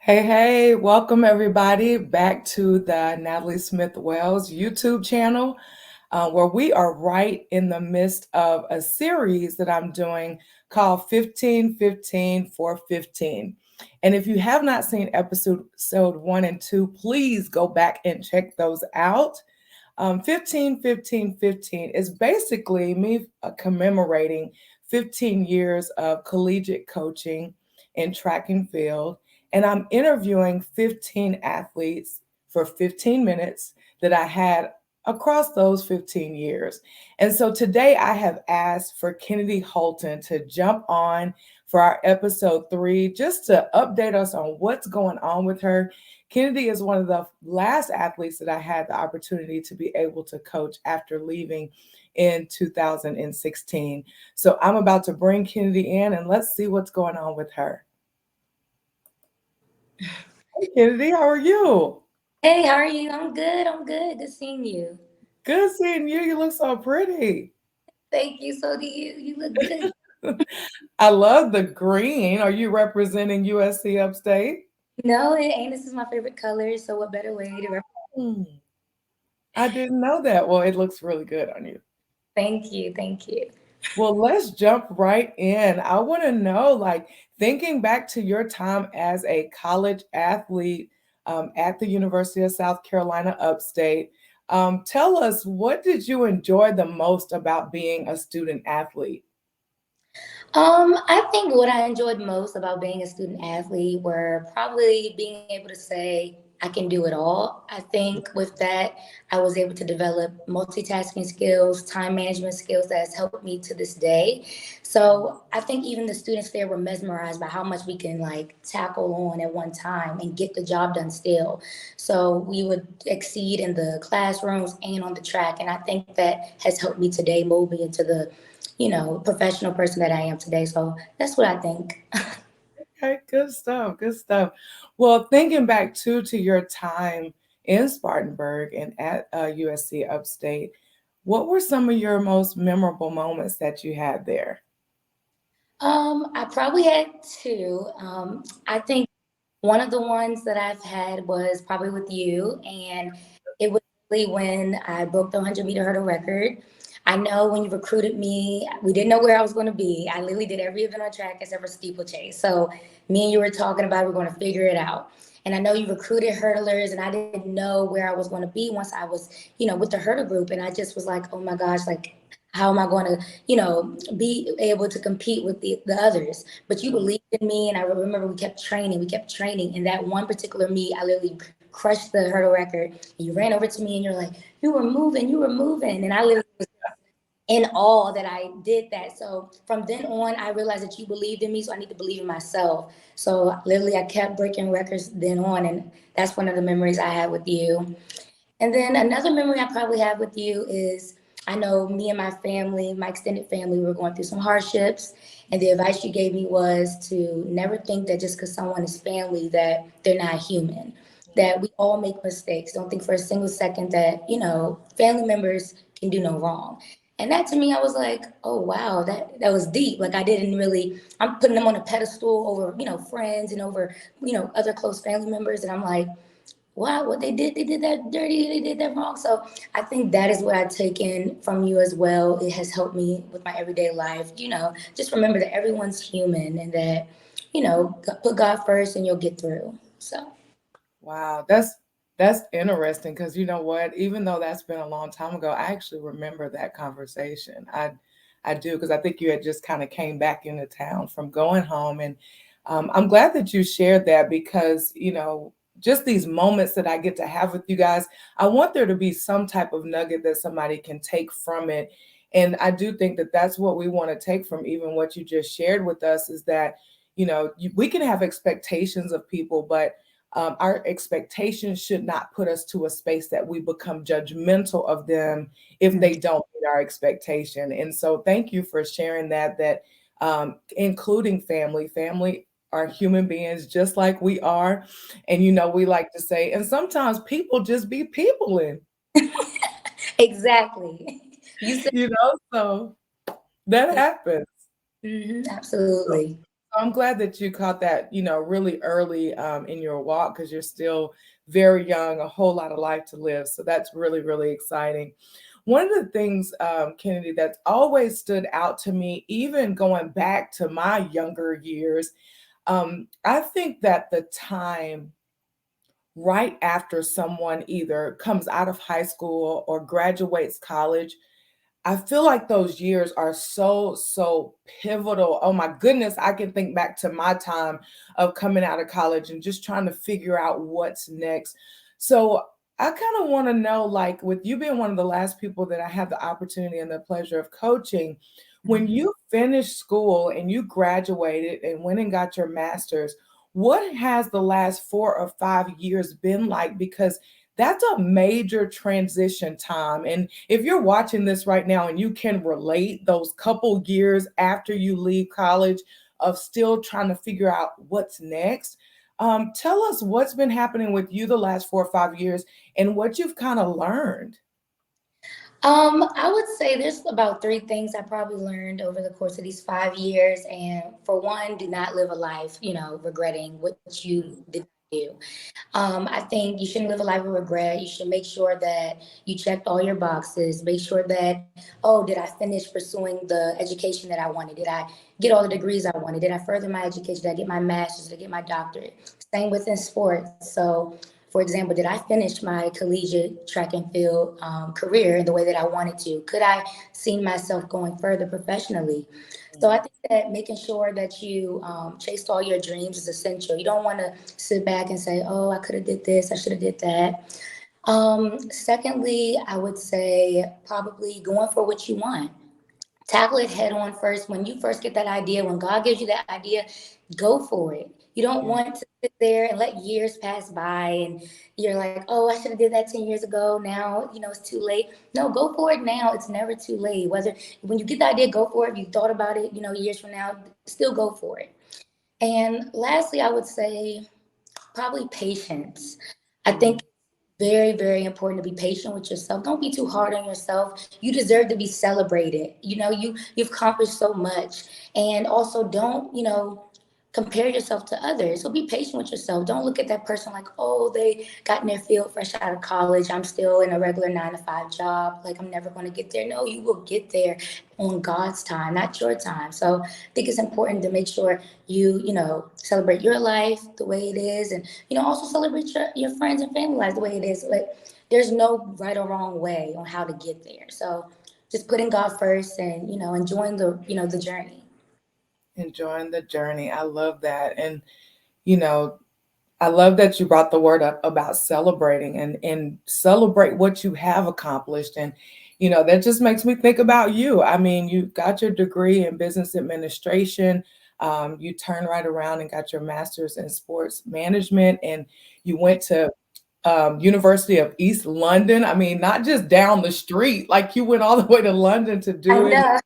Hey, welcome everybody back to the Natalie Smith-Wells YouTube channel, where we are right in the midst of a series that I'm doing called 15 for 15. And if you have not seen episode 1 and 2, please go back and check those out. 15 is basically me commemorating 15 years of collegiate coaching in track and field. And I'm interviewing 15 athletes for 15 minutes that I had across those 15 years. And so today I have asked for Kennedy Holton to jump on for our episode 3, just to update us on what's going on with her. Kennedy is one of the last athletes that I had the opportunity to be able to coach after leaving in 2016. So I'm about to bring Kennedy in and let's see what's going on with her. Hey, Kennedy, how are you? Hey, how are you? I'm good. I'm good. Good seeing you. Good seeing you. You look so pretty. Thank you. So do you. You look good. I love the green. Are you representing USC Upstate? No, and this is my favorite color. So what better way to Hmm, I didn't know that. Well, it looks really good on you. thank you. Thank you. Well, let's jump right in. I want to know, like, thinking back to your time as a college athlete at the University of South Carolina Upstate, tell us, what did you enjoy the most about being a student athlete? I think what I enjoyed most about being a student athlete were probably being able to say I can do it all. I think with that, I was able to develop multitasking skills, time management skills that has helped me to this day. So I think even the students there were mesmerized by how much we can like tackle on at one time and get the job done still. So we would exceed in the classrooms and on the track. And I think that has helped me today mold me into the professional person that I am today. So that's what I think. Okay, good stuff. Good stuff. Well, thinking back too to your time in Spartanburg and at USC Upstate, what were some of your most memorable moments that you had there? I probably had two. I think one of the ones that I've had was probably with you, and it was really when I broke the 100-meter hurdle record. I know when you recruited me, we didn't know where I was going to be. I literally did every event on track except for steeplechase. So me and you were talking about we're going to figure it out. And I know you recruited hurdlers, and I didn't know where I was going to be once I was, with the hurdle group. And I just was like, oh my gosh, like, how am I going to, be able to compete with the others? But you believed in me, and I remember we kept training. And that one particular meet, I literally crushed the hurdle record. And you ran over to me, and you're like, you were moving. And I literally was in awe that I did that. So from then on, I realized that you believed in me, so I need to believe in myself. So literally, I kept breaking records then on, and that's one of the memories I had with you. And then another memory I probably have with you is I know me and my family, my extended family, we were going through some hardships. And the advice you gave me was to never think that just because someone is family that they're not human. That we all make mistakes. Don't think for a single second that, family members can do no wrong. And that to me, I was like, oh wow, that was deep. Like I didn't really, I'm putting them on a pedestal over, friends and over, other close family members. And I'm like, wow, what they did that dirty, they did that wrong. So I think that is what I take in from you as well. It has helped me with my everyday life. Just remember that everyone's human and that, put God first and you'll get through. So. Wow, that's interesting because you know what? Even though that's been a long time ago, I actually remember that conversation. I do because I think you had just kind of came back into town from going home, and I'm glad that you shared that because just these moments that I get to have with you guys, I want there to be some type of nugget that somebody can take from it, and I do think that that's what we want to take from even what you just shared with us is that we can have expectations of people, but our expectations should not put us to a space that we become judgmental of them if they don't meet our expectation. And so thank you for sharing that including family are human beings just like we are. And we like to say, and sometimes people just be peopling, Exactly. You said so that happens. absolutely. I'm glad that you caught that, really early in your walk because you're still very young, a whole lot of life to live. So that's really, really exciting. One of the things, Kennedy, that's always stood out to me, even going back to my younger years, I think that the time right after someone either comes out of high school or graduates college, I feel like those years are so, so pivotal. Oh my goodness, I can think back to my time of coming out of college and just trying to figure out what's next. So I kind of want to know, like, with you being one of the last people that I have the opportunity and the pleasure of coaching, when you finished school and you graduated and went and got your master's, what has the last 4 or 5 years been like? Because that's a major transition time. And if you're watching this right now and you can relate those couple years after you leave college of still trying to figure out what's next, tell us what's been happening with you the last 4 or 5 years and what you've kind of learned. I would say there's about three things I probably learned over the course of these 5 years. And for one, do not live a life, regretting what you did not do. I think you shouldn't live a life of regret. You should make sure that you checked all your boxes. Make sure that, oh, did I finish pursuing the education that I wanted? Did I get all the degrees I wanted? Did I further my education? Did I get my master's? Did I get my doctorate? Same within sports. So, for example, did I finish my collegiate track and field career in the way that I wanted to? Could I see myself going further professionally? So I think that making sure that you chased all your dreams is essential. You don't want to sit back and say, "Oh, I could have did this. I should have did that." Secondly, I would say probably going for what you want. Tackle it head on first. When you first get that idea, when God gives you that idea, go for it. You don't Yeah. want to sit there and let years pass by and you're like, oh, I should have did that 10 years ago. Now, it's too late. No, go for it now. It's never too late. Whether when you get the idea, go for it. If you thought about it, years from now, still go for it. And lastly, I would say probably patience. I Mm. think very, very important to be patient with yourself. Don't be too hard on yourself. You deserve to be celebrated. You've accomplished so much. And also don't, compare yourself to others. So be patient with yourself. Don't look at that person like, oh, they got in their field fresh out of college. I'm still in a regular 9 to 5 job. Like I'm never going to get there. No, you will get there on God's time, not your time. So I think it's important to make sure you celebrate your life the way it is, and also celebrate your friends and family life the way it is. Like there's no right or wrong way on how to get there. So just putting God first and enjoying the journey. Enjoying the journey. I love that. And, you know, I love that you brought the word up about celebrating and celebrate what you have accomplished. And, that just makes me think about you. I mean, you got your degree in business administration. You turned right around and got your master's in sports management, and you went to University of East London. I mean, not just down the street, like you went all the way to London to I do it. know.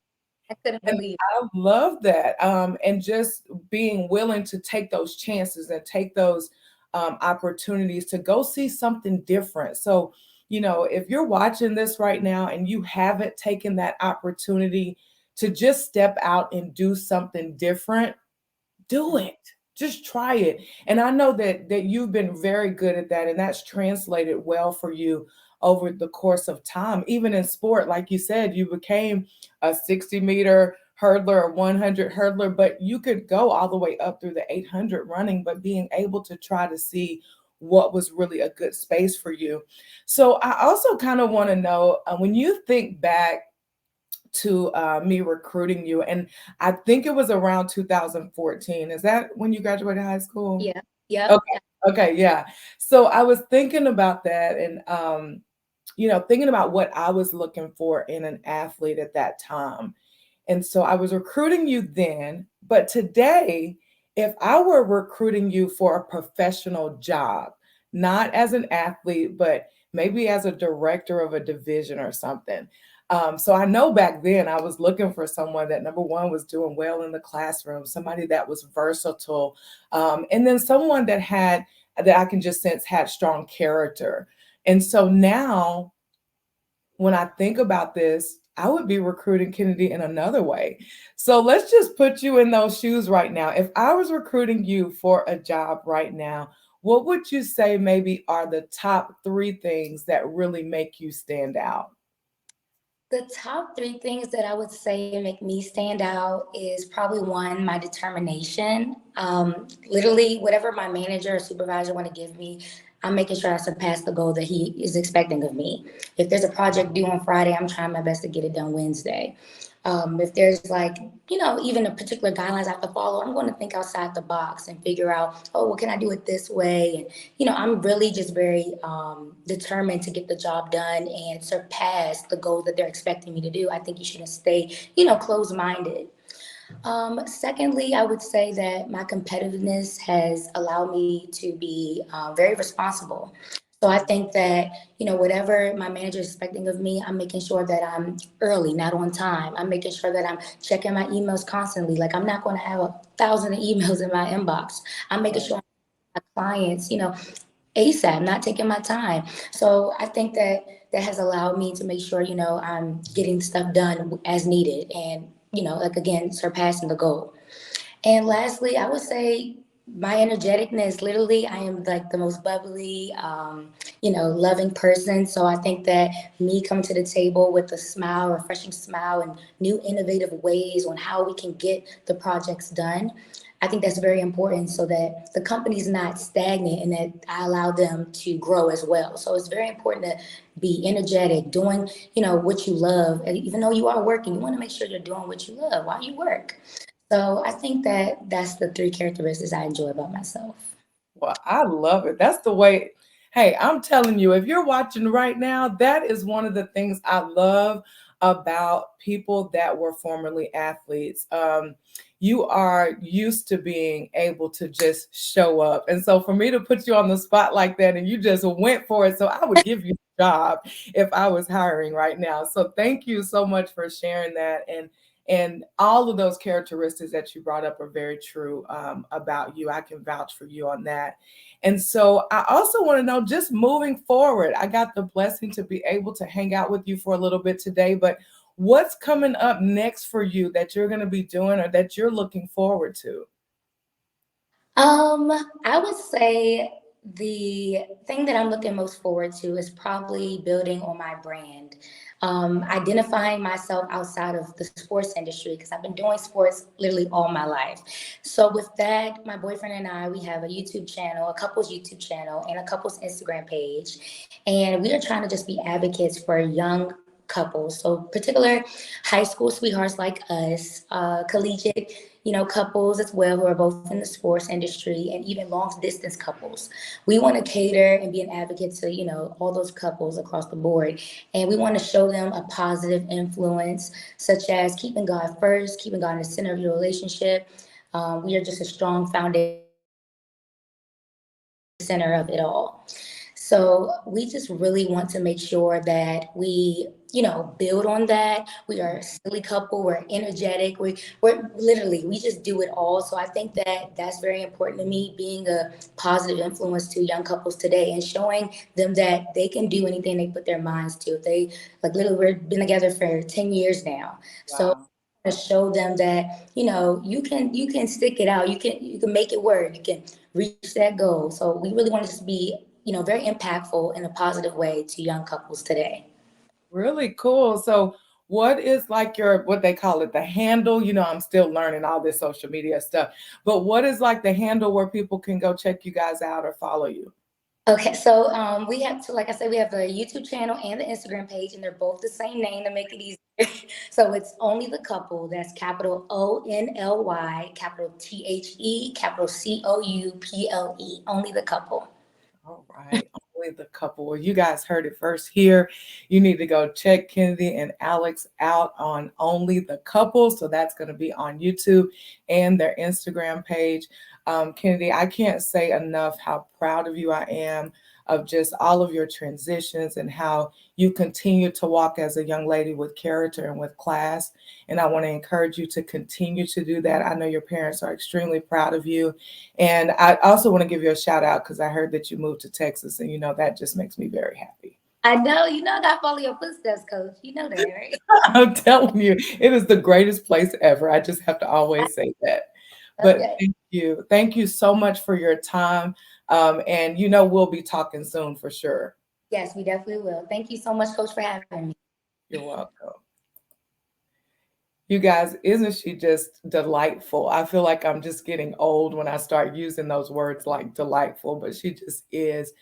I couldn't And believe. I love that. And just being willing to take those chances and take those opportunities to go see something different. So, if you're watching this right now and you haven't taken that opportunity to just step out and do something different, do it. Just try it. And I know that you've been very good at that, and that's translated well for you over the course of time. Even in sport, like you said, you became a 60-meter hurdler, a 100 hurdler, but you could go all the way up through the 800 running, but being able to try to see what was really a good space for you. So I also kind of want to know, when you think back to me recruiting you. And I think it was around 2014. Is that when you graduated high school? Yeah. Yep. Okay. Okay. Yeah. So I was thinking about that and, thinking about what I was looking for in an athlete at that time. And so I was recruiting you then, but today, if I were recruiting you for a professional job, not as an athlete, but maybe as a director of a division or something. So I know back then I was looking for someone that, number one, was doing well in the classroom, somebody that was versatile, and then someone that I can just sense had strong character. And so now when I think about this, I would be recruiting Kennedy in another way. So let's just put you in those shoes right now. If I was recruiting you for a job right now, what would you say maybe are the top three things that really make you stand out? The top three things that I would say make me stand out is probably one, my determination. Literally, whatever my manager or supervisor want to give me, I'm making sure I surpass the goal that he is expecting of me. If there's a project due on Friday, I'm trying my best to get it done Wednesday. If there's like, even a particular guidelines I have to follow, I'm going to think outside the box and figure out, oh, well, can I do it this way? And, I'm really just very determined to get the job done and surpass the goals that they're expecting me to do. I think you shouldn't stay, closed minded. Secondly, I would say that my competitiveness has allowed me to be very responsible. So I think that, whatever my manager is expecting of me, I'm making sure that I'm early, not on time. I'm making sure that I'm checking my emails constantly. Like I'm not going to have 1,000 emails in my inbox. I'm making Right. sure my clients, ASAP, not taking my time. So I think that that has allowed me to make sure, I'm getting stuff done as needed and, like again, surpassing the goal. And lastly, I would say my energeticness. Literally, I am like the most bubbly, loving person. So I think that me coming to the table with a smile, refreshing smile, and new innovative ways on how we can get the projects done. I think that's very important so that the company's not stagnant and that I allow them to grow as well. So it's very important to be energetic, doing, what you love. And even though you are working, you want to make sure you're doing what you love while you work. So I think that that's the three characteristics I enjoy about myself. Well, I love it. That's the way. Hey, I'm telling you, if you're watching right now, that is one of the things I love about people that were formerly athletes. You are used to being able to just show up. And so for me to put you on the spot like that and you just went for it, so I would give you a job if I was hiring right now. So thank you so much for sharing that. And all of those characteristics that you brought up are very true about you. I can vouch for you on that. And so I also want to know, just moving forward, I got the blessing to be able to hang out with you for a little bit today, but what's coming up next for you that you're going to be doing or that you're looking forward to? I would say the thing that I'm looking most forward to is probably building on my brand, identifying myself outside of the sports industry because I've been doing sports literally all my life. So with that, my boyfriend and I, we have a YouTube channel, a couple's YouTube channel, and a couple's Instagram page, and we are trying to just be advocates for young couples. So particular high school sweethearts like us, collegiate couples as well who are both in the sports industry and even long distance couples. We want to cater and be an advocate to, all those couples across the board. And we want to show them a positive influence, such as keeping God first, keeping God in the center of your relationship. We are just a strong foundation center of it all. So we just really want to make sure that we, build on that. We are a silly couple. We're energetic. We're literally, we just do it all. So I think that that's very important to me, being a positive influence to young couples today and showing them that they can do anything they put their minds to. They like literally, we've been together for 10 years now. So Wow. to show them that you can stick it out, you can make it work, you can reach that goal. So we really want to just be very impactful in a positive way to young couples today. Really cool. So what is like your what they call it, the handle? I'm still learning all this social media stuff, but what is like the handle where people can go check you guys out or follow you? Okay, so we have to, like I said, we have the YouTube channel and the Instagram page, and they're both the same name to make it easier. So it's only the couple. That's capital ONLY, capital THE, capital COUPLE. Only the couple. All right. Only the couple. Well, you guys heard it first here. You need to go check Kennedy and Alex out on Only the Couple. So that's going to be on YouTube and their Instagram page. Kennedy, I can't say enough how proud of you I am of just all of your transitions and how you continue to walk as a young lady with character and with class. And I want to encourage you to continue to do that. I know your parents are extremely proud of you. And I also want to give you a shout out because I heard that you moved to Texas, and that just makes me very happy. I know, I got to follow your footsteps, coach. You know that, right? I'm telling you, it is the greatest place ever. I just have to always say that. But Okay. thank you. Thank you so much for your time. And we'll be talking soon for sure. Yes, we definitely will. Thank you so much, coach, for having me. You're welcome. You guys, isn't she just delightful? I feel like I'm just getting old when I start using those words like delightful, but she just is.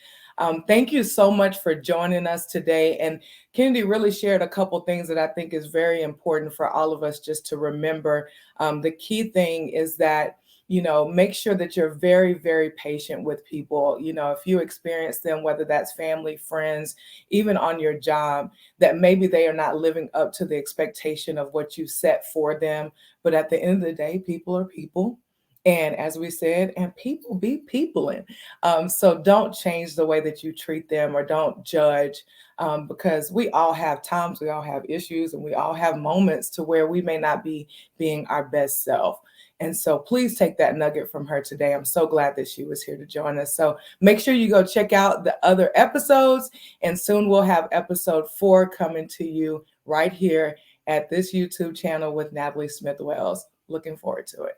Thank you so much for joining us today. And Kennedy really shared a couple things that I think is very important for all of us just to remember. The key thing is that, make sure that you're very, very patient with people. If you experience them, whether that's family, friends, even on your job, that maybe they are not living up to the expectation of what you set for them. But at the end of the day, people are people. And as we said, and people be peopling. So don't change the way that you treat them or don't judge, because we all have times, we all have issues, and we all have moments to where we may not be being our best self. And so please take that nugget from her today. I'm so glad that she was here to join us. So make sure you go check out the other episodes, and soon we'll have episode 4 coming to you right here at this YouTube channel with Natalie Smith-Wells. Looking forward to it.